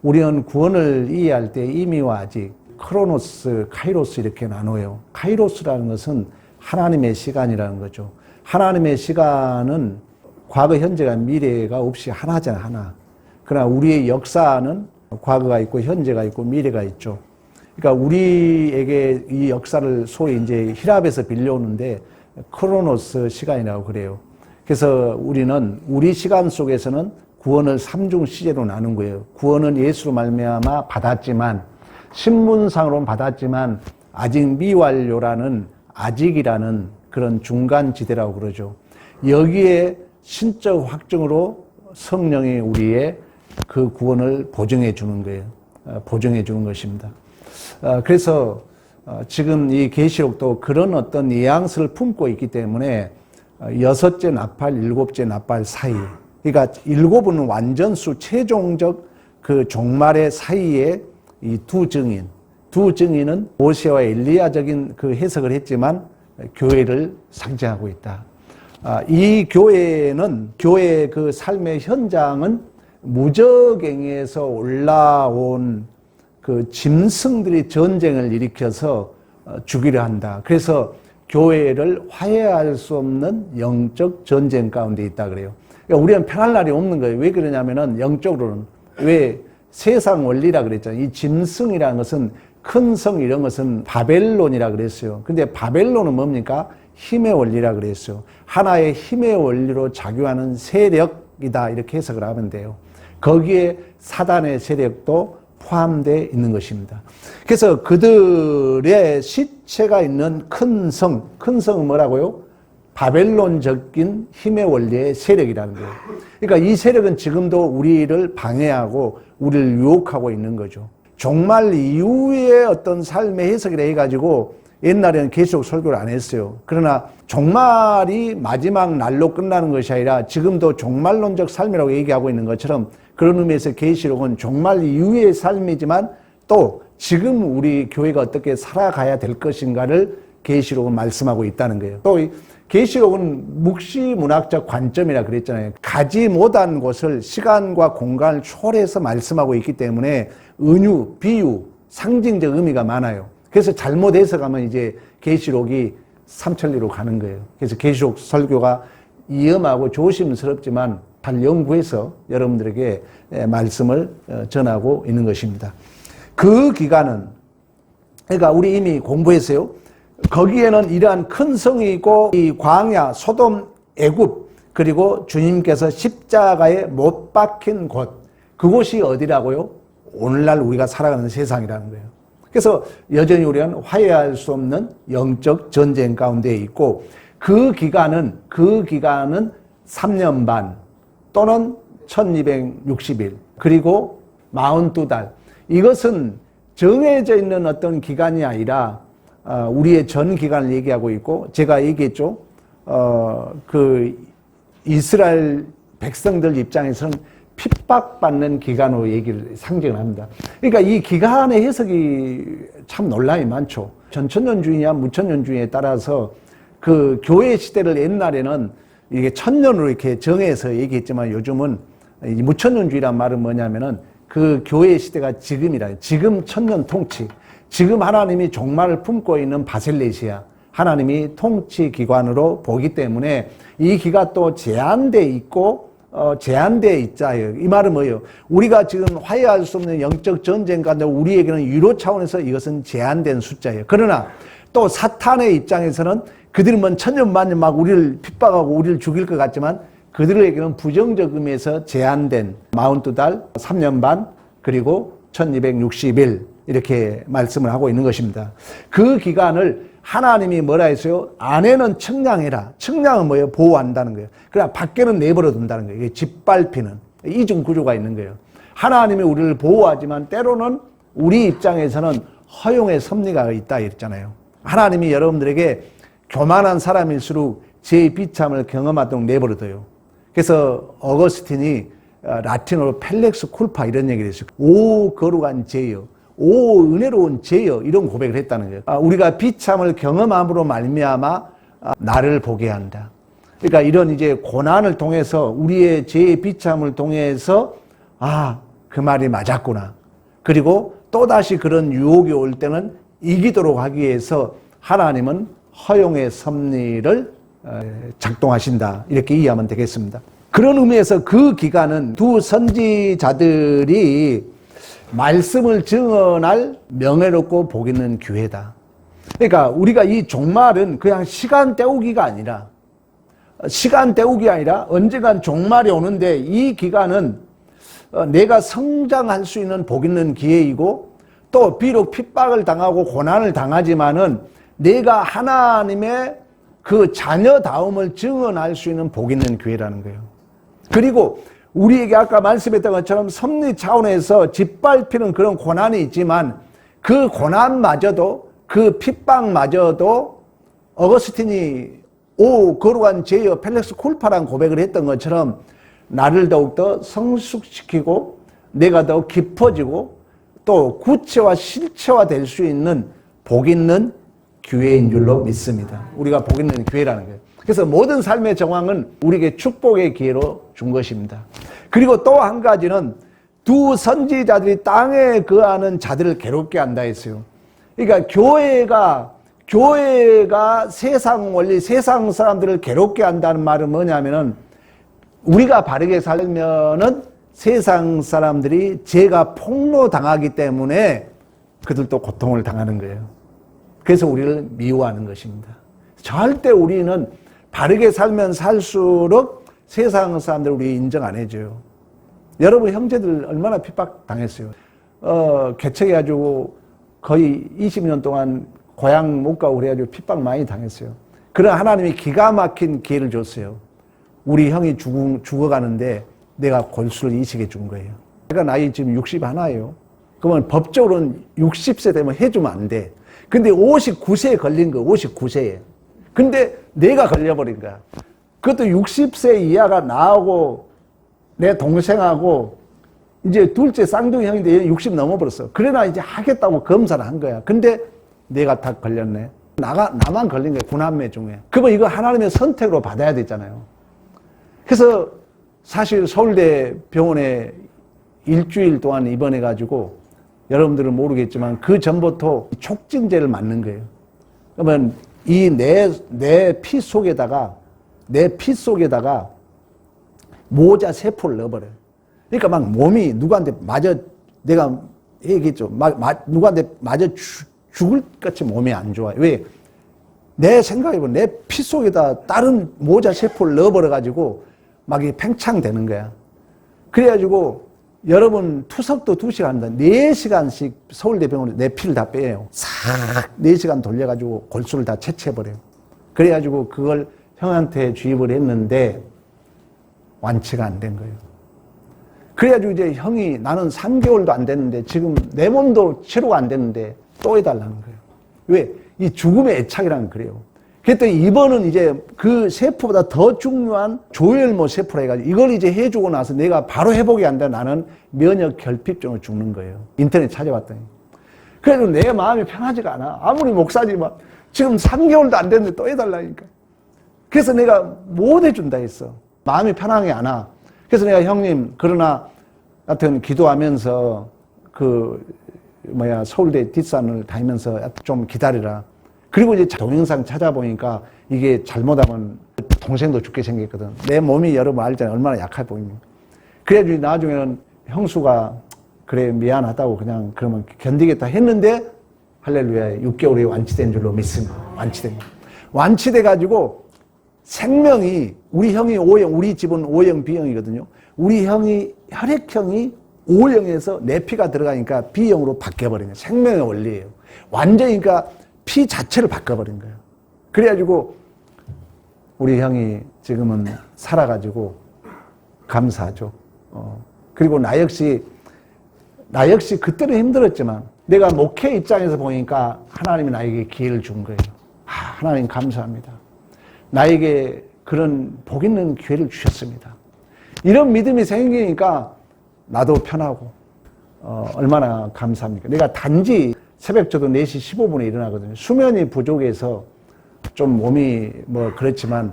우리는 구원을 이해할 때 이미와 아직, 크로노스, 카이로스 이렇게 나눠요. 카이로스라는 것은 하나님의 시간이라는 거죠. 하나님의 시간은 과거, 현재가, 미래가 없이 하나잖아, 하나. 그러나 우리의 역사는 과거가 있고 현재가 있고 미래가 있죠. 그러니까 우리에게 이 역사를 소위 이제 히랍에서 빌려오는데 크로노스 시간이라고 그래요. 그래서 우리는 우리 시간 속에서는 구원을 삼중 시제로 나눈 거예요. 구원은 예수로 말미암아 받았지만, 신분상으로는 받았지만 아직 미완료라는, 아직이라는 그런 중간지대라고 그러죠. 여기에 신적 확증으로 성령이 우리의 그 구원을 보증해 주는 거예요. 보증해 주는 것입니다. 그래서 지금 이 계시록도 그런 어떤 뉘앙스를 품고 있기 때문에 6째 나팔, 7째 나팔 사이, 그러니까 7은 완전수, 최종적 그 종말의 사이에 이 두 증인은 모세와 엘리야적인 그 해석을 했지만 교회를 상징하고 있다. 이 교회의 그 삶의 현장은 무저갱에서 올라온 그 짐승들이 전쟁을 일으켜서 죽이려 한다. 그래서 교회를 화해할 수 없는 영적 전쟁 가운데 있다 그래요. 그러니까 우리는 편할 날이 없는 거예요. 왜 그러냐면은 영적으로는 왜 세상 원리라 그랬잖아요. 이 짐승이라는 것은 큰 성 이런 것은 바벨론이라 그랬어요. 근데 바벨론은 뭡니까? 힘의 원리라 그랬어요. 하나의 힘의 원리로 작용하는 세력이다 이렇게 해석을 하면 돼요. 거기에 사단의 세력도 포함되어 있는 것입니다. 그래서 그들의 시체가 있는 큰 성은 뭐라고요? 바벨론적인 힘의 원리의 세력이라는 거예요. 그러니까 이 세력은 지금도 우리를 방해하고 우리를 유혹하고 있는 거죠. 종말 이후의 어떤 삶의 해석이라 해가지고 옛날에는 계속 설교를 안 했어요. 그러나 종말이 마지막 날로 끝나는 것이 아니라 지금도 종말론적 삶이라고 얘기하고 있는 것처럼 그런 의미에서 계시록은 종말 이후의 삶이지만 또 지금 우리 교회가 어떻게 살아가야 될 것인가를 계시록은 말씀하고 있다는 거예요. 또 계시록은 묵시문학적 관점이라 그랬잖아요. 가지 못한 것을 시간과 공간을 초월해서 말씀하고 있기 때문에 은유, 비유, 상징적 의미가 많아요. 그래서 잘못 해석하면 이제 계시록이 삼천리로 가는 거예요. 그래서 계시록 설교가 위험하고 조심스럽지만 잘 연구해서 여러분들에게 말씀을 전하고 있는 것입니다. 그 기간은, 그러니까 우리 이미 공부했어요. 거기에는 이러한 큰 성이 있고 이 광야, 소돔, 애굽, 그리고 주님께서 십자가에 못 박힌 곳, 그곳이 어디라고요? 오늘날 우리가 살아가는 세상이라는 거예요. 그래서 여전히 우리는 화해할 수 없는 영적 전쟁 가운데 있고 그 기간은 3년 반 또는 1260일 그리고 42달. 이것은 정해져 있는 어떤 기간이 아니라 우리의 전 기간을 얘기하고 있고 제가 얘기했죠. 그 이스라엘 백성들 입장에서는 핍박받는 기간으로 얘기를 상징을 합니다. 그러니까 이 기간의 해석이 참 논란이 많죠. 전천년주의냐 무천년주의에 따라서 그 교회 시대를 옛날에는 이게 천년으로 이렇게 정해서 얘기했지만 요즘은 이 무천년주의란 말은 뭐냐면은 그 교회 시대가 지금이라, 지금 천년 통치, 지금 하나님이 종말을 품고 있는 바셀레시아, 하나님이 통치 기관으로 보기 때문에 이 기가 또 제한돼 있고 제한되어 있자예요. 이 말은 뭐예요? 우리가 지금 화해할 수 없는 영적 전쟁 가운데 우리에게는 유로 차원에서 이것은 제한된 숫자예요. 그러나 또 사탄의 입장에서는 그들은 천년 만년 막 우리를 핍박하고 우리를 죽일 것 같지만 그들에게는 부정적 의미에서 제한된 42달, 3년 반, 그리고 1260일 이렇게 말씀을 하고 있는 것입니다. 그 기간을 하나님이 뭐라 했어요? 안에는 청량해라. 청량은 뭐예요? 보호한다는 거예요. 그러나 밖에는 내버려 둔다는 거예요. 이게 짓밟히는 이중 구조가 있는 거예요. 하나님이 우리를 보호하지만 때로는 우리 입장에서는 허용의 섭리가 있다 했잖아요. 하나님이 여러분들에게 교만한 사람일수록 제 비참을 경험하도록 내버려둬요. 그래서 어거스틴이 라틴어로 펠렉스 쿨파 이런 얘기를 했어요. 오 거룩한 죄여, 오 은혜로운 죄여, 이런 고백을 했다는 거예요. 우리가 비참을 경험함으로 말미암아 나를 보게 한다. 그러니까 이런 이제 고난을 통해서 우리의 죄의 비참을 통해서 그 말이 맞았구나. 그리고 또다시 그런 유혹이 올 때는 이기도록 하기 위해서 하나님은 허용의 섭리를 작동하신다. 이렇게 이해하면 되겠습니다. 그런 의미에서 그 기간은 두 선지자들이 말씀을 증언할 명예롭고 복 있는 기회다. 그러니까 우리가 이 종말은 그냥 시간 때우기가 아니라 언젠간 종말이 오는데 이 기간은 내가 성장할 수 있는 복 있는 기회이고 또 비록 핍박을 당하고 고난을 당하지만은 내가 하나님의 그 자녀다움을 증언할 수 있는 복 있는 기회라는 거예요. 그리고 우리에게 아까 말씀했던 것처럼 섭리 차원에서 짓밟히는 그런 고난이 있지만 그 고난마저도 그 핍박마저도 어거스틴이 오 거룩한 제여 펠렉스 쿨파라는 고백을 했던 것처럼 나를 더욱더 성숙시키고 내가 더 깊어지고 또 구체화 실체화 될 수 있는 복 있는 기회인 줄로 믿습니다. 우리가 복 있는 기회라는 거예요. 그래서 모든 삶의 정황은 우리에게 축복의 기회로 준 것입니다. 그리고 또 한 가지는 두 선지자들이 땅에 거하는 자들을 괴롭게 한다 했어요. 그러니까 교회가 세상 원리, 세상 사람들을 괴롭게 한다는 말은 뭐냐면은 우리가 바르게 살면은 세상 사람들이 죄가 폭로당하기 때문에 그들도 고통을 당하는 거예요. 그래서 우리를 미워하는 것입니다. 절대 우리는 바르게 살면 살수록 세상 사람들 우리 인정 안 해줘요. 여러분 형제들 얼마나 핍박 당했어요. 개척해가지고 거의 20년 동안 고향 못 가고 그래가지고 핍박 많이 당했어요. 그런 하나님이 기가 막힌 기회를 줬어요. 우리 형이 죽어가는데 내가 골수를 이식해 준 거예요. 내가 나이 지금 61예요. 그러면 법적으로는 60세 되면 해주면 안 돼. 근데 59세에 걸린 거, 59세에. 근데 내가 걸려버린 거야. 그것도 60세 이하가 나하고 내 동생하고 이제 둘째 쌍둥이 형인데 얘는 60 넘어버렸어. 그러나 이제 하겠다고 검사를 한 거야. 근데 내가 다 걸렸네. 나만 걸린 거야. 9남매 중에. 그러면 이거 하나님의 선택으로 받아야 되잖아요. 그래서 사실 서울대 병원에 일주일 동안 입원해가지고 여러분들은 모르겠지만 그 전부터 촉진제를 맞는 거예요. 그러면 이 내 피 속에다가 모자 세포를 넣어버려요. 그러니까 막 몸이 누구한테 맞아, 내가 얘기했죠. 누구한테 맞아 죽을 같이 몸이 안 좋아요. 왜? 내 생각해보면 내 피 속에다 다른 모자 세포를 넣어버려가지고 막 이게 팽창되는 거야. 그래가지고 여러분 투석도 2시간 한다. 4시간씩 서울대병원에 내 피를 다 빼요. 싹 4시간 돌려가지고 골수를 다 채취해버려요. 그래가지고 그걸 형한테 주입을 했는데 완치가 안 된 거예요. 그래가지고 이제 형이 나는 3개월도 안 됐는데 지금 내 몸도 치료가 안 됐는데 또 해달라는 거예요. 왜? 이 죽음의 애착이라는 그래요. 그랬더니 이번은 이제 그 세포보다 더 중요한 조혈모 세포라 해가지고 이걸 이제 해주고 나서 내가 바로 회복이 안 돼. 나는 면역 결핍증으로 죽는 거예요. 인터넷 찾아봤더니. 그래도 내 마음이 편하지가 않아. 아무리 목사지만 지금 3개월도 안 됐는데 또 해달라니까. 그래서 내가 못 해준다 했어. 마음이 편하게 안 와. 그래서 내가 형님 그러나 하여튼 기도하면서 서울대 뒷산을 다니면서 좀 기다리라. 그리고 이제 동영상 찾아보니까 이게 잘못하면 동생도 죽게 생겼거든. 내 몸이 여러분 알잖아요. 얼마나 약해 보입니까? 그래가지고 나중에는 형수가 그래 미안하다고 그냥 그러면 견디겠다 했는데 할렐루야 6개월이 완치된 줄로 믿습니다. 완치된 거. 완치돼가지고 생명이 우리 형이 O형, 우리 집은 O형, B형이거든요. 우리 형이 혈액형이 O형에서 내 피가 들어가니까 B형으로 바뀌어버린 거예요. 생명의 원리예요. 완전히 그러니까 피 자체를 바꿔버린 거예요. 그래가지고 우리 형이 지금은 살아가지고 감사하죠. 그리고 나 역시 그때는 힘들었지만 내가 목회 입장에서 보니까 하나님이 나에게 기회를 준 거예요. 하나님 감사합니다. 나에게 그런 복 있는 기회를 주셨습니다. 이런 믿음이 생기니까 나도 편하고 얼마나 감사합니까? 내가 단지 새벽 저도 4시 15분에 일어나거든요. 수면이 부족해서 좀 몸이 뭐 그렇지만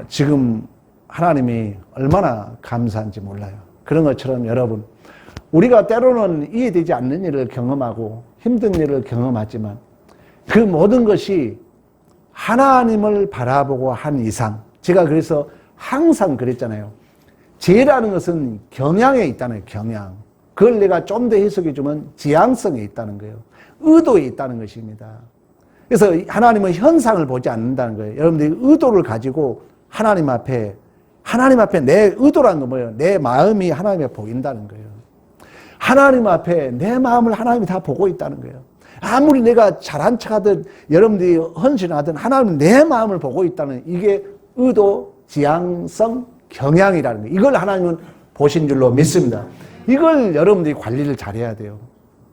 지금 하나님이 얼마나 감사한지 몰라요. 그런 것처럼 여러분 우리가 때로는 이해되지 않는 일을 경험하고 힘든 일을 경험하지만 그 모든 것이 하나님을 바라보고 한 이상, 제가 그래서 항상 그랬잖아요. 죄라는 것은 경향에 있다는 거예요. 경향. 그걸 내가 좀 더 해석해 주면 지향성에 있다는 거예요. 의도에 있다는 것입니다. 그래서 하나님은 현상을 보지 않는다는 거예요. 여러분들이 의도를 가지고 하나님 앞에 내 의도라는 건 뭐예요? 내 마음이 하나님에 보인다는 거예요. 하나님 앞에 내 마음을 하나님이 다 보고 있다는 거예요. 아무리 내가 잘한 척하든 여러분들이 헌신하든 하나님은 내 마음을 보고 있다는, 이게 의도, 지향성, 경향이라는 거예요. 이걸 하나님은 보신 줄로 믿습니다. 이걸 여러분들이 관리를 잘해야 돼요.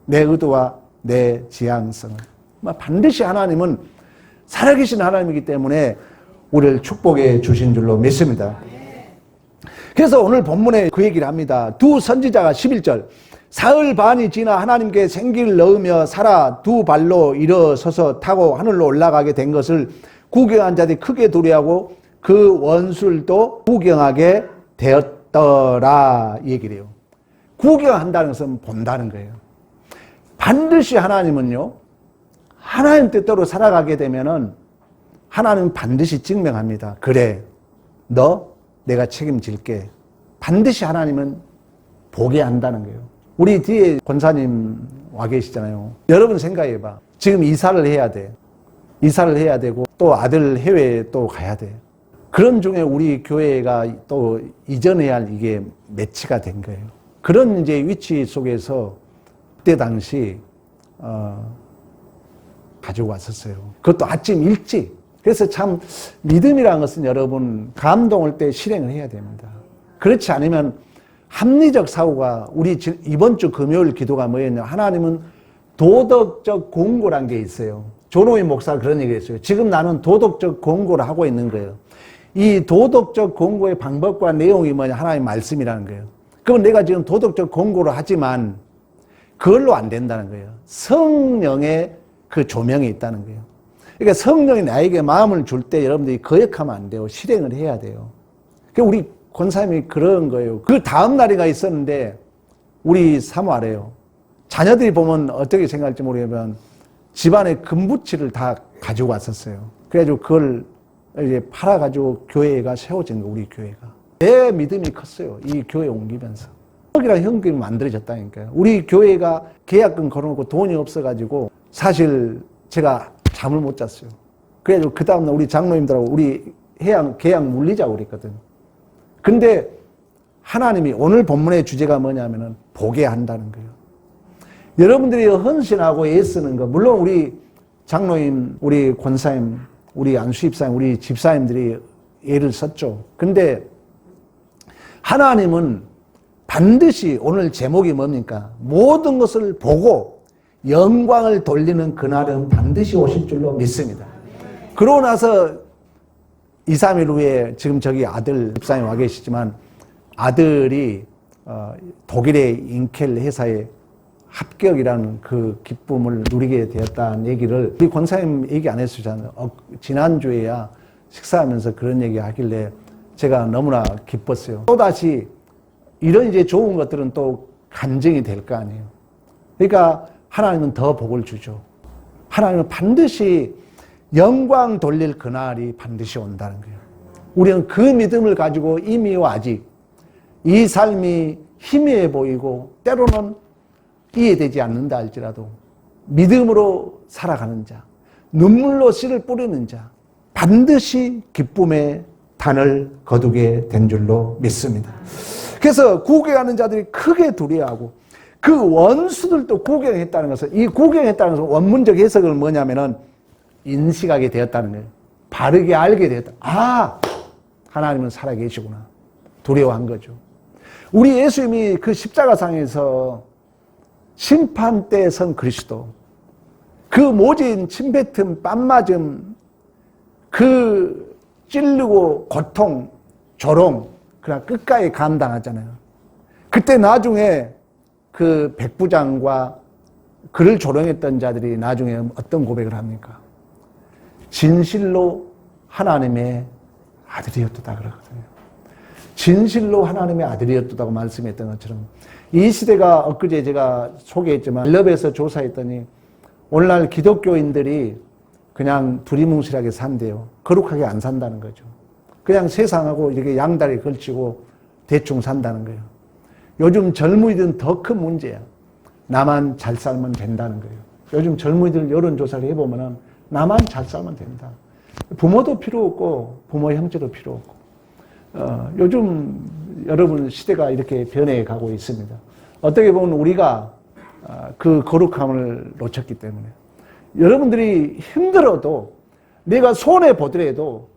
내 의도와 내 지향성을. 반드시 하나님은 살아계신 하나님이기 때문에 우리를 축복해 주신 줄로 믿습니다. 그래서 오늘 본문에 그 얘기를 합니다. 두 선지자가 11절, 사흘 반이 지나 하나님께 생기를 넣으며 살아 두 발로 일어서서 타고 하늘로 올라가게 된 것을 구경한 자들이 크게 두려워하고 그 원술도 구경하게 되었더라, 이 얘기를 해요. 구경한다는 것은 본다는 거예요. 반드시 하나님은요, 하나님 뜻대로 살아가게 되면은 하나님은 반드시 증명합니다. 그래, 너 내가 책임질게. 반드시 하나님은 보게 한다는 거예요. 우리 뒤에 권사님 와 계시잖아요. 여러분 생각해봐. 지금 이사를 해야 돼. 이사를 해야 되고 또 아들 해외에 또 가야 돼. 그런 중에 우리 교회가 또 이전해야 할 이게 매치가 된 거예요. 그런 이제 위치 속에서 그때 당시 가지고 왔었어요. 그것도 아침 일찍. 그래서 참 믿음이라는 것은 여러분 감동할 때 실행을 해야 됩니다. 그렇지 않으면 합리적 사고가, 우리 이번 주 금요일 기도가 뭐였냐, 하나님은 도덕적 공고란 게 있어요. 조노희 목사가 그런 얘기를 했어요. 지금 나는 도덕적 공고를 하고 있는 거예요. 이 도덕적 공고의 방법과 내용이 뭐냐, 하나님의 말씀이라는 거예요. 그럼 내가 지금 도덕적 공고를 하지만 그걸로 안 된다는 거예요. 성령의 그 조명이 있다는 거예요. 그러니까 성령이 나에게 마음을 줄 때 여러분들이 거역하면 안 돼요. 실행을 해야 돼요. 우리 권사님이 그런 거예요. 그 다음 날이가 있었는데 우리 사모하래요. 자녀들이 보면 어떻게 생각할지 모르겠지만 집안에 금붙이를 다 가지고 왔었어요. 그래가지고 그걸 이제 팔아가지고 교회가 세워진 거, 우리 교회가. 내 믿음이 컸어요. 이 교회 옮기면서. 떡이랑 현금이 만들어졌다니까요. 우리 교회가 계약금 걸어놓고 돈이 없어가지고 사실 제가 잠을 못 잤어요. 그래가지고 그 다음날 우리 장로님들하고 우리 계약 물리자고 그랬거든. 근데 하나님이 오늘 본문의 주제가 뭐냐면은 보게 한다는 거예요. 여러분들이 헌신하고 애쓰는 거, 물론 우리 장로님, 우리 권사님, 우리 안수집사님, 우리 집사님들이 애를 썼죠. 근데 하나님은 반드시, 오늘 제목이 뭡니까? 모든 것을 보고 영광을 돌리는 그날은 반드시 오실 줄로 믿습니다. 그러고 나서 2, 3일 후에 지금 저기 아들 집사님 와 계시지만 아들이 독일의 인켈 회사에 합격이라는 그 기쁨을 누리게 되었다는 얘기를 우리 권사님 얘기 안 했었잖아요. 지난주에야 식사하면서 그런 얘기 하길래 제가 너무나 기뻤어요. 또다시 이런 이제 좋은 것들은 또 간증이 될 거 아니에요. 그러니까 하나님은 더 복을 주죠. 하나님은 반드시 영광 돌릴 그날이 반드시 온다는 거예요. 우리는 그 믿음을 가지고 이미와 아직 이 삶이 희미해 보이고 때로는 이해되지 않는다 할지라도 믿음으로 살아가는 자, 눈물로 씨를 뿌리는 자, 반드시 기쁨의 단을 거두게 된 줄로 믿습니다. 그래서 구경하는 자들이 크게 두려워하고 그 원수들도 구경했다는 것은, 이 구경했다는 것은 원문적 해석은 뭐냐면은 인식하게 되었다는 거예요. 바르게 알게 되었다. 아, 하나님은 살아계시구나. 두려워한 거죠. 우리 예수님이 그 십자가상에서 심판 때 선 그리스도, 그 모진 침뱉음, 뺨맞음, 그 찔르고 고통, 조롱, 그러나 끝까지 감당하잖아요. 그때 나중에 그 백부장과 그를 조롱했던 자들이 나중에 어떤 고백을 합니까? 진실로 하나님의 아들이었다 그러거든요. 진실로 하나님의 아들이었다고 말씀했던 것처럼 이 시대가 엊그제 제가 소개했지만 갤럽에서 조사했더니 오늘날 기독교인들이 그냥 두리뭉실하게 산대요. 거룩하게 안 산다는 거죠. 그냥 세상하고 이렇게 양다리 걸치고 대충 산다는 거예요. 요즘 젊은이들은 더 큰 문제야. 나만 잘 살면 된다는 거예요. 요즘 젊은이들 여론조사를 해보면 나만 잘 살면 된다. 부모도 필요 없고 부모 형제도 필요 없고 요즘 여러분 시대가 이렇게 변해가고 있습니다. 어떻게 보면 우리가 그 거룩함을 놓쳤기 때문에 여러분들이 힘들어도 내가 손해보더라도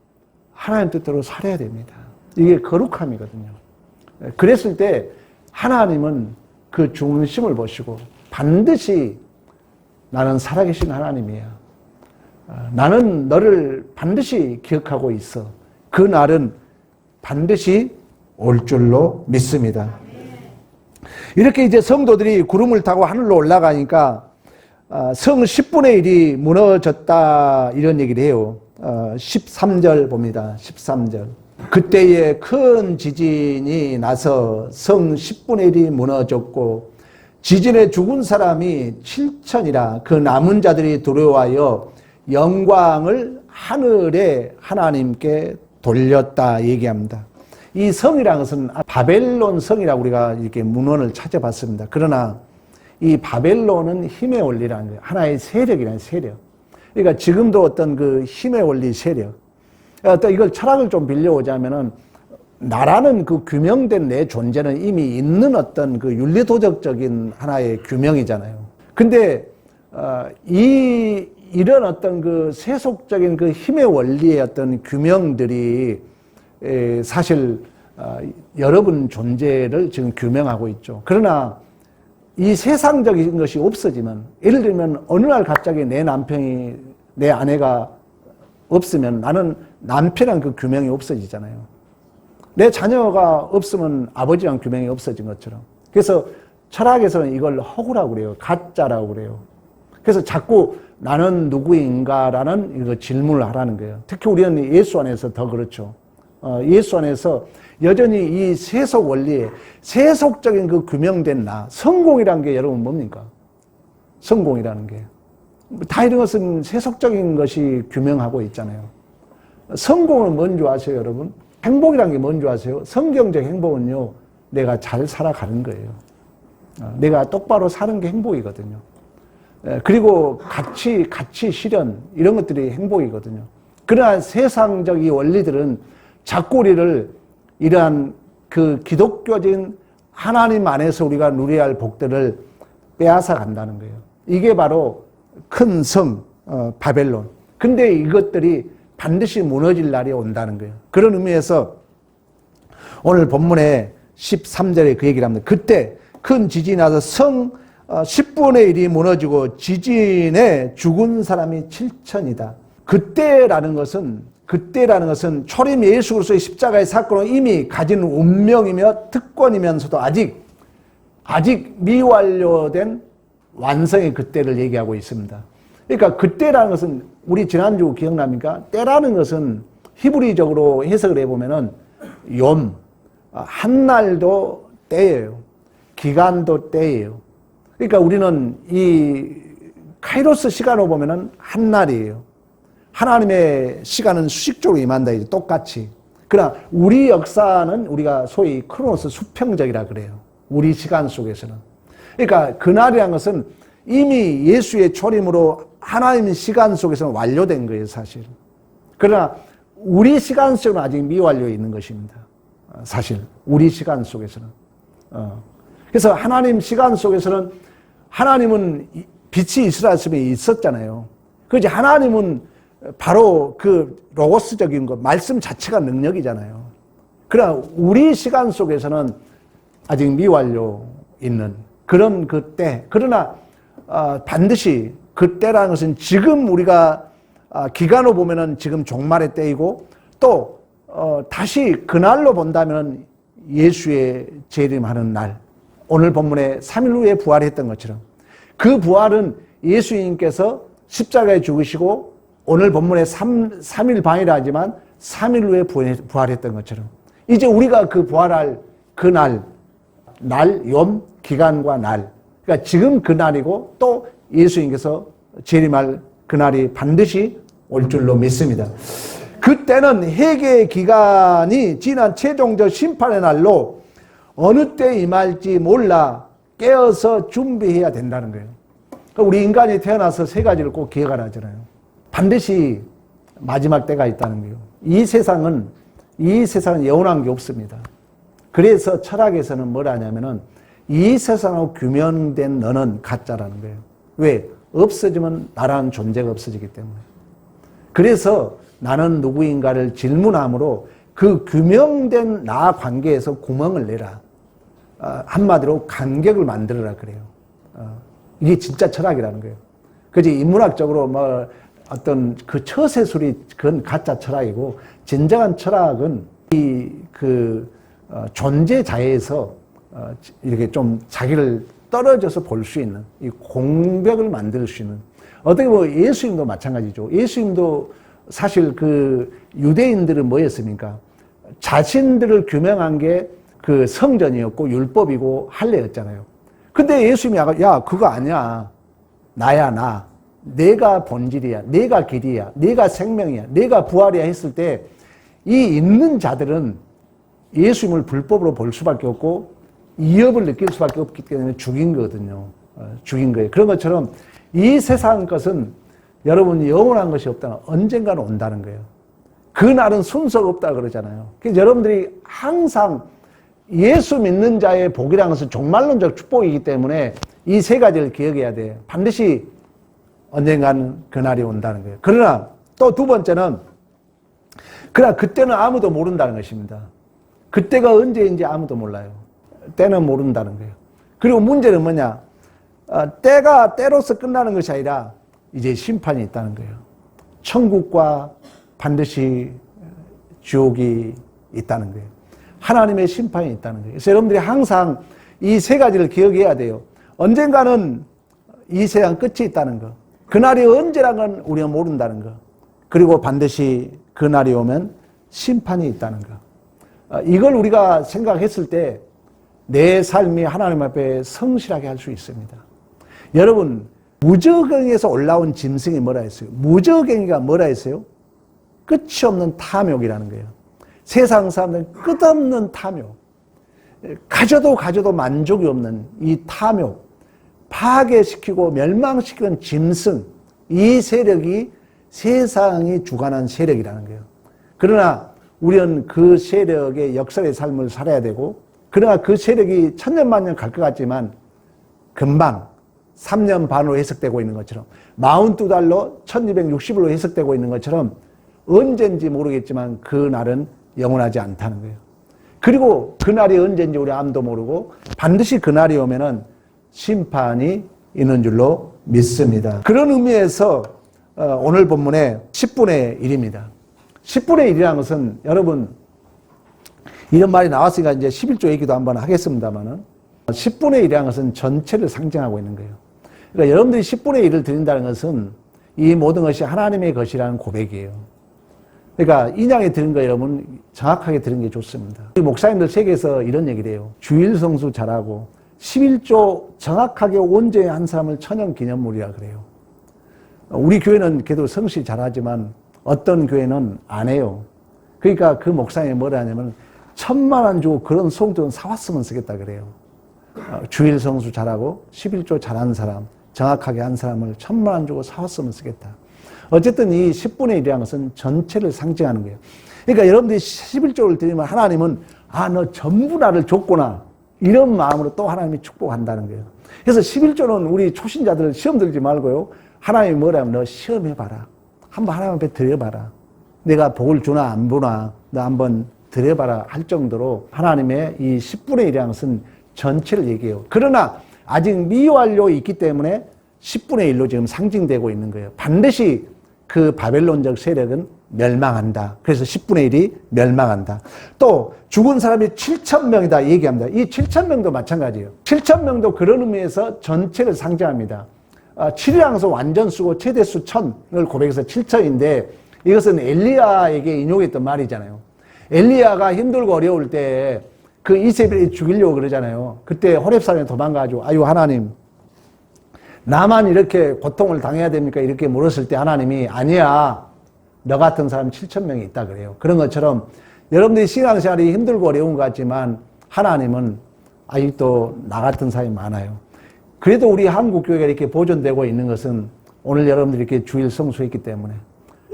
하나님 뜻대로 살아야 됩니다. 이게 거룩함이거든요. 그랬을 때 하나님은 그 중심을 보시고 반드시 나는 살아계신 하나님이야. 나는 너를 반드시 기억하고 있어. 그 날은 반드시 올 줄로 믿습니다. 이렇게 이제 성도들이 구름을 타고 하늘로 올라가니까 성 10분의 1이 무너졌다 이런 얘기를 해요. 13절 봅니다. 13절. 그때에 큰 지진이 나서 성 10분의 1이 무너졌고 지진에 죽은 사람이 7천이라. 그 남은 자들이 두려워하여 영광을 하늘의 하나님께 돌렸다 얘기합니다. 이 성이라는 것은 바벨론 성이라고 우리가 이렇게 문헌을 찾아봤습니다. 그러나 이 바벨론은 힘의 원리라는 거예요. 하나의 세력이라는 세력. 그러니까 지금도 어떤 그 힘의 원리 세력. 또 이걸 철학을 좀 빌려오자면은 나라는 그 규명된 내 존재는 이미 있는 어떤 그 윤리도덕적인 하나의 규명이잖아요. 근데 이런 어떤 그 세속적인 그 힘의 원리의 어떤 규명들이 사실 여러분 존재를 지금 규명하고 있죠. 그러나 이 세상적인 것이 없어지면, 예를 들면 어느 날 갑자기 내 남편이, 내 아내가 없으면 나는 남편이란 그 규명이 없어지잖아요. 내 자녀가 없으면 아버지란 규명이 없어진 것처럼. 그래서 철학에서는 이걸 허구라고 그래요. 가짜라고 그래요. 그래서 자꾸 나는 누구인가라는 이거 질문을 하라는 거예요. 특히 우리는 예수 안에서 더 그렇죠. 예수 안에서 여전히 이 세속 원리에 세속적인 그 규명된 나, 성공이라는 게 여러분 뭡니까? 성공이라는 게. 다 이런 것은 세속적인 것이 규명하고 있잖아요. 성공은 뭔지 아세요, 여러분? 행복이라는 게 뭔지 아세요? 성경적 행복은요, 내가 잘 살아가는 거예요. 내가 똑바로 사는 게 행복이거든요. 그리고 가치 실현, 이런 것들이 행복이거든요. 그러나 세상적 이 원리들은 자꾸 우리를 이러한 그 기독교적인 하나님 안에서 우리가 누려야 할 복들을 빼앗아 간다는 거예요. 이게 바로 큰 성, 바벨론. 근데 이것들이 반드시 무너질 날이 온다는 거예요. 그런 의미에서 오늘 본문의 13절에 그 얘기를 합니다. 그때 큰 지진이 나서 성 10분의 1이 무너지고 지진에 죽은 사람이 7천이다. 그때라는 것은 초림 예수 그리스도의 십자가의 사건은 이미 가진 운명이며 특권이면서도 아직 미완료된 완성의 그때를 얘기하고 있습니다. 그러니까 그때라는 것은 우리 지난주 기억납니까? 때라는 것은 히브리적으로 해석을 해보면은 욤, 한 날도 때예요. 기간도 때예요. 그러니까 우리는 이 카이로스 시간으로 보면은 한 날이에요. 하나님의 시간은 수식적으로 임한다, 이제 똑같이. 그러나 우리 역사는 우리가 소위 크로노스 수평적이라 그래요. 우리 시간 속에서는. 그러니까 그날이라는 것은 이미 예수의 초림으로 하나님의 시간 속에서는 완료된 거예요, 사실. 그러나 우리 시간 속에는 아직 미완료에 있는 것입니다. 사실 우리 시간 속에서는. 그래서 하나님 시간 속에서는 하나님은 빛이 이스라엘에 있었잖아요. 그렇지, 하나님은 바로 그 로고스적인 것, 말씀 자체가 능력이잖아요. 그러나 우리 시간 속에서는 아직 미완료 있는 그런 그때. 그러나 반드시 그때라는 것은 지금 우리가 기간으로 보면은 지금 종말의 때이고 또 다시 그날로 본다면 예수의 재림하는 날, 오늘 본문에 3일 후에 부활했던 것처럼 그 부활은 예수님께서 십자가에 죽으시고 오늘 본문에 3일 반이라 하지만 3일 후에 부활했던 것처럼 이제 우리가 그 부활할 그날 날, 욤, 기간과 날. 그러니까 지금 그 날이고 또 예수님께서 재림할 그 날이 반드시 올 줄로 믿습니다. 그때는 회개의 기간이 지난 최종적 심판의 날로 어느 때 임할지 몰라 깨어서 준비해야 된다는 거예요. 우리 인간이 태어나서 세 가지를 꼭 기억하라 하잖아요. 반드시 마지막 때가 있다는 거예요. 이 세상은 영원한 게 없습니다. 그래서 철학에서는 뭐라 하냐면은 이 세상하고 규명된 너는 가짜라는 거예요. 왜? 없어지면 나라는 존재가 없어지기 때문에. 그래서 나는 누구인가를 질문함으로 그 규명된 나 관계에서 구멍을 내라. 한마디로 간격을 만들어라 그래요. 이게 진짜 철학이라는 거예요. 그지? 인문학적으로 뭐 어떤 그 처세술이 그건 가짜 철학이고, 진정한 철학은 존재 자에서 이렇게 좀 자기를 떨어져서 볼 수 있는 이 공벽을 만들 수 있는, 어떻게 보면 예수님도 마찬가지죠. 예수님도 사실 그 유대인들은 뭐였습니까? 자신들을 규명한 게 그 성전이었고 율법이고 할례였잖아요. 근데 예수님이 야 그거 아니야. 나야 나. 내가 본질이야. 내가 길이야. 내가 생명이야. 내가 부활이야 했을 때 이 있는 자들은 예수님을 불법으로 볼 수밖에 없고 이업을 느낄 수밖에 없기 때문에 죽인 거거든요. 죽인 거예요. 그런 것처럼 이 세상 것은 여러분 영원한 것이 없다는, 언젠가는 온다는 거예요. 그날은 순서가 없다 그러잖아요. 그래서 여러분들이 항상 예수 믿는 자의 복이라는 것은 종말론적 축복이기 때문에 이 세 가지를 기억해야 돼. 반드시 언젠가는 그날이 온다는 거예요. 그러나 또 두 번째는, 그러나 그때는 아무도 모른다는 것입니다. 그때가 언제인지 아무도 몰라요. 때는 모른다는 거예요. 그리고 문제는 뭐냐? 때가 때로서 끝나는 것이 아니라 이제 심판이 있다는 거예요. 천국과 반드시 지옥이 있다는 거예요. 하나님의 심판이 있다는 거예요. 그래서 여러분들이 항상 이 세 가지를 기억해야 돼요. 언젠가는 이 세상 끝이 있다는 거. 그날이 언제라는 건 우리가 모른다는 거. 그리고 반드시 그날이 오면 심판이 있다는 거. 이걸 우리가 생각했을 때 내 삶이 하나님 앞에 성실하게 할 수 있습니다. 여러분, 무저갱에서 올라온 짐승이 뭐라 했어요? 무저갱이가 뭐라 했어요? 끝이 없는 탐욕이라는 거예요. 세상 사람들은 끝없는 탐욕. 가져도 만족이 없는 이 탐욕. 파괴시키고 멸망시키는 짐승. 이 세력이 세상이 주관한 세력이라는 거예요. 그러나 우리는 그 세력의 역설의 삶을 살아야 되고, 그러나 그 세력이 천년만년 갈 것 같지만 금방 3년 반으로 해석되고 있는 것처럼, 42달러 1260일로 해석되고 있는 것처럼 언젠지 모르겠지만 그 날은 영원하지 않다는 거예요. 그리고 그날이 언젠지 우리 아무도 모르고 반드시 그날이 오면은 심판이 있는 줄로 믿습니다. 그런 의미에서 오늘 본문의 10분의 1입니다. 10분의 1이라는 것은, 여러분 이런 말이 나왔으니까 이제 11조 얘기도 한번 하겠습니다만은, 10분의 1이라는 것은 전체를 상징하고 있는 거예요. 그러니까 여러분들이 10분의 1을 드린다는 것은 이 모든 것이 하나님의 것이라는 고백이에요. 그러니까 인양에 드린 거 여러분 정확하게 드린 게 좋습니다. 목사님들 세계에서 이런 얘기를 해요. 주일 성수 잘하고 11조 정확하게 온전히 한 사람을 천연 기념물이라 그래요. 우리 교회는 그래도 성실 잘하지만 어떤 교회는 안 해요. 그러니까 그 목사님이 뭐라 하냐면 1000만 원 주고 그런 성도는 사왔으면 쓰겠다 그래요. 주일 성수 잘하고 11조 잘한 사람, 정확하게 한 사람을 1000만 원 주고 사왔으면 쓰겠다. 어쨌든 이 10분의 1이라는 것은 전체를 상징하는 거예요. 그러니까 여러분들이 11조를 드리면 하나님은 너 전부 나를 줬구나, 이런 마음으로 또 하나님이 축복한다는 거예요. 그래서 11조는 우리 초신자들 시험 들지 말고요, 하나님이 뭐라면 너 시험해봐라. 한번 하나님 앞에 드려봐라. 내가 복을 주나 안 주나 너 한번 드려봐라 할 정도로 하나님의 이 10분의 1이라는 것은 전체를 얘기해요. 그러나 아직 미완료가 있기 때문에 10분의 1로 지금 상징되고 있는 거예요. 반드시 그 바벨론적 세력은 멸망한다. 그래서 10분의 1이 멸망한다. 또 죽은 사람이 7,000명이다 얘기합니다. 이 7,000명도 마찬가지예요. 7,000명도 그런 의미에서 전체를 상징합니다. 7이라는 것은 완전수고 최대수 1000을 고백해서 7,000인데, 이것은 엘리야에게 인용했던 말이잖아요. 엘리야가 힘들고 어려울 때 그 이세벨이 죽이려고 그러잖아요. 그때 호렙산에 도망가가지고 아유 하나님 나만 이렇게 고통을 당해야 됩니까? 이렇게 물었을 때 하나님이 아니야. 너 같은 사람 7,000명이 있다 그래요. 그런 것처럼 여러분들이 신앙생활이 힘들고 어려운 것 같지만 하나님은 아직도 나 같은 사람이 많아요. 그래도 우리 한국교회가 이렇게 보존되고 있는 것은 오늘 여러분들이 이렇게 주일 성수했기 때문에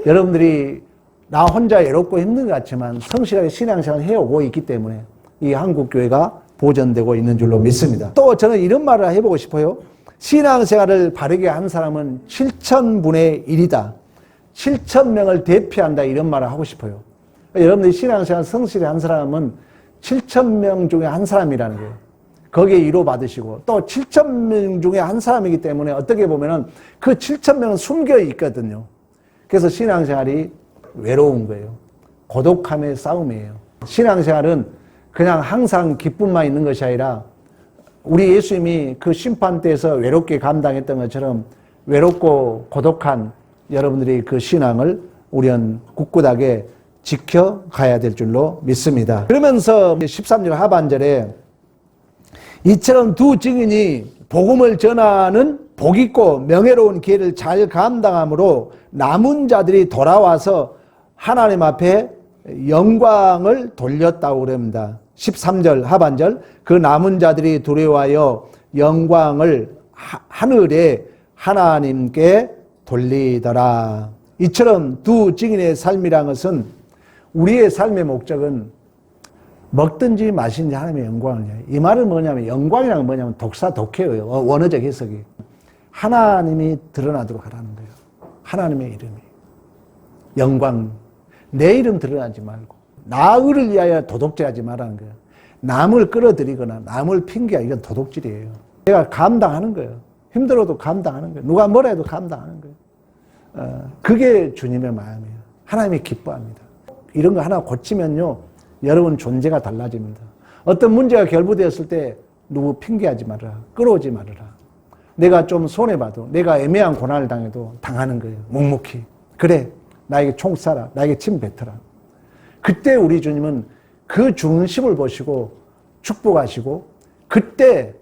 여러분들이 나 혼자 외롭고 힘든 것 같지만 성실하게 신앙생활을 해오고 있기 때문에 이 한국교회가 보존되고 있는 줄로 믿습니다. 또 저는 이런 말을 해보고 싶어요. 신앙생활을 바르게 한 사람은 7,000분의 1이다. 7,000명을 대표한다 이런 말을 하고 싶어요. 여러분들이 신앙생활 성실히 한 사람은 7,000명 중에 한 사람이라는 거예요. 거기에 위로받으시고 또 7,000명 중에 한 사람이기 때문에 어떻게 보면은 그 7,000명은 숨겨 있거든요. 그래서 신앙생활이 외로운 거예요. 고독함의 싸움이에요. 신앙생활은 그냥 항상 기쁨만 있는 것이 아니라 우리 예수님이 그 심판대에서 외롭게 감당했던 것처럼 외롭고 고독한 여러분들이 그 신앙을 우리는 굳굳하게 지켜가야 될 줄로 믿습니다. 그러면서 13절 하반절에 이처럼 두 증인이 복음을 전하는 복있고 명예로운 기회를 잘 감당함으로 남은 자들이 돌아와서 하나님 앞에 영광을 돌렸다고 그럽니다. 13절 하반절 그 남은 자들이 두려워하여 영광을 하늘에 하나님께 돌리더라. 이처럼 두 증인의 삶이란 것은 우리의 삶의 목적은 먹든지 마시든지 하나님의 영광을 위하여. 이 말은 뭐냐면 영광이란 뭐냐면 독해예요. 원어적 해석이. 하나님이 드러나도록 하라는 거예요. 하나님의 이름이. 영광. 내 이름 드러나지 말고 나를 위하여 도둑질하지 말라는 거예요. 남을 끌어들이거나 남을 핑계하고 이건 도둑질이에요. 내가 감당하는 거예요. 힘들어도 감당하는 거예요. 누가 뭐라 해도 감당하는 거예요. 그게 주님의 마음이에요. 하나님이 기뻐합니다. 이런 거 하나 고치면요 여러분 존재가 달라집니다. 어떤 문제가 결부되었을 때 누구 핑계하지 말아라. 끌어오지 말아라. 내가 좀 손해봐도 내가 애매한 고난을 당해도 당하는 거예요. 묵묵히. 그래 나에게 총 쏴라. 나에게 침 뱉어라. 그때 우리 주님은 그 중심을 보시고 축복하시고 그때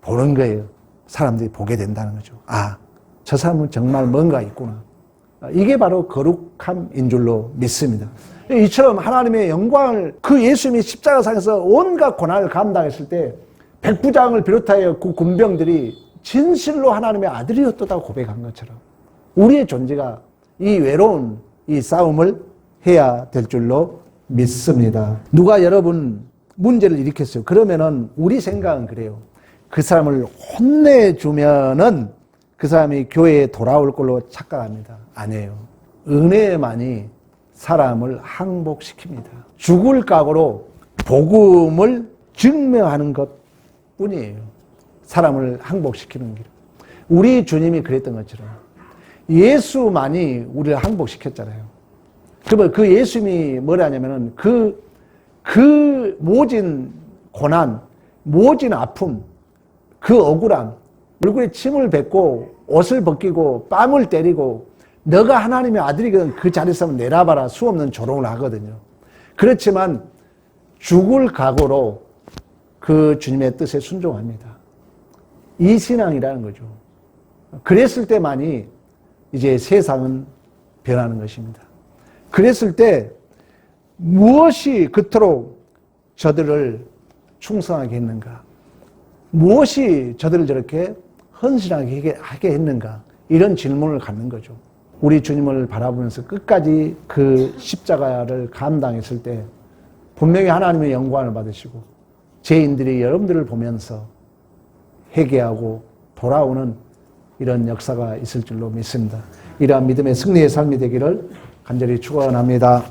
보는 거예요. 사람들이 보게 된다는 거죠. 아, 저 사람은 정말 뭔가 있구나. 이게 바로 거룩함인 줄로 믿습니다. 이처럼 하나님의 영광을 그 예수님이 십자가상에서 온갖 고난을 감당했을 때 백부장을 비롯하여 그 군병들이 진실로 하나님의 아들이었다고 고백한 것처럼 우리의 존재가 이 외로운 이 싸움을 해야 될 줄로 믿습니다. 누가 여러분 문제를 일으켰어요. 그러면은 우리 생각은 그래요. 그 사람을 혼내주면은 그 사람이 교회에 돌아올 걸로 착각합니다. 아니에요. 은혜만이 사람을 항복시킵니다. 죽을 각오로 복음을 증명하는 것 뿐이에요. 사람을 항복시키는 길. 우리 주님이 그랬던 것처럼 예수만이 우리를 항복시켰잖아요. 그러면 그 예수님이 뭐라 하냐면은 그 모진 고난, 모진 아픔, 그 억울함, 얼굴에 침을 뱉고 옷을 벗기고 뺨을 때리고 너가 하나님의 아들이거든 그 자리에서 내려봐라 수없는 조롱을 하거든요. 그렇지만 죽을 각오로 그 주님의 뜻에 순종합니다. 이 신앙이라는 거죠. 그랬을 때만이 이제 세상은 변하는 것입니다. 그랬을 때 무엇이 그토록 저들을 충성하게 했는가? 무엇이 저들을 저렇게 헌신하게 하게 했는가? 이런 질문을 갖는 거죠. 우리 주님을 바라보면서 끝까지 그 십자가를 감당했을 때 분명히 하나님의 영광을 받으시고 죄인들이 여러분들을 보면서 회개하고 돌아오는 이런 역사가 있을 줄로 믿습니다. 이러한 믿음의 승리의 삶이 되기를 간절히 축원합니다.